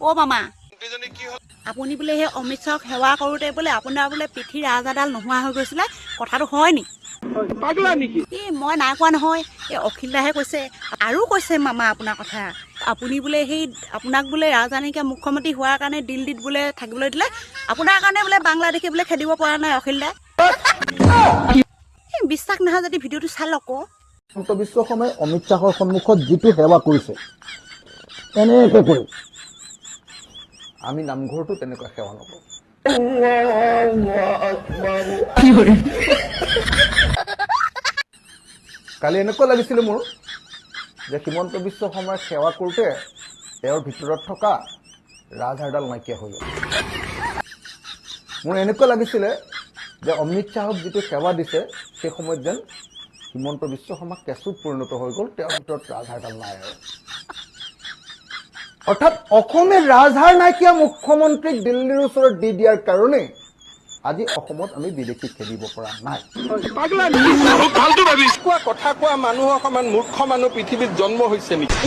অ' মামা আপুনি বোলে সেই অমিত শ্বাহক সেৱা কৰোঁতে বোলে আপোনাৰ বোলে পিঠিৰ ৰাজহাড়ডাল নোহোৱা হৈ গৈছিলে কথাটো হয় নি এই মই নাই কোৱা নহয় এই অখিল দাহে কৈছে আৰু কৈছে মামা আপোনাৰ কথা আপুনি বোলে সেই আপোনাক বোলে ৰাজধানীকে মুখ্যমন্ত্ৰী হোৱাৰ কাৰণে দিল্লীত বোলে থাকিবলৈ দিলে আপোনাৰ কাৰণে বোলে বাংলাদেশে বোলে খেদিব পৰা নাই অখিল দাই বিশ্বাস নহয় যদি ভিডিঅ'টো চাই লওক হিমন্ত বিশ্ব শৰ্মাই অমিত শ্বাহৰ সন্মুখত যিটো সেৱা কৰিছে এনেকৈ কৰি আমি নামঘৰটো তেনেকুৱা সেৱা নকৰোঁ কালি এনেকুৱা লাগিছিলে মোৰ যে হিমন্ত বিশ্ব শৰ্মাই সেৱা কৰোঁতে তেওঁৰ ভিতৰত থকা ৰাজহাড়ডাল নাইকিয়া হৈ গ'ল মোৰ এনেকুৱা লাগিছিলে যে অমিত শ্বাহক যিটো সেৱা দিছে সেই সময়ত যেন হিমন্ত বিশ্ব শৰ্মা কেঁচুত পৰিণত হৈ গ'ল তেওঁৰ ভিতৰত ৰাজহাড়ডাল নাই আৰু অৰ্থাৎ অসমে ৰাজহাড় নাইকিয়া মুখ্যমন্ত্ৰীক দিল্লীৰ ওচৰত দি দিয়াৰ কাৰণে আজি অসমত আমি বিদেশী খেলিব পৰা নাই কথা কোৱা মানুহৰ সমান মূৰ্খ মানুহ পৃথিৱীত জন্ম হৈছে নেকি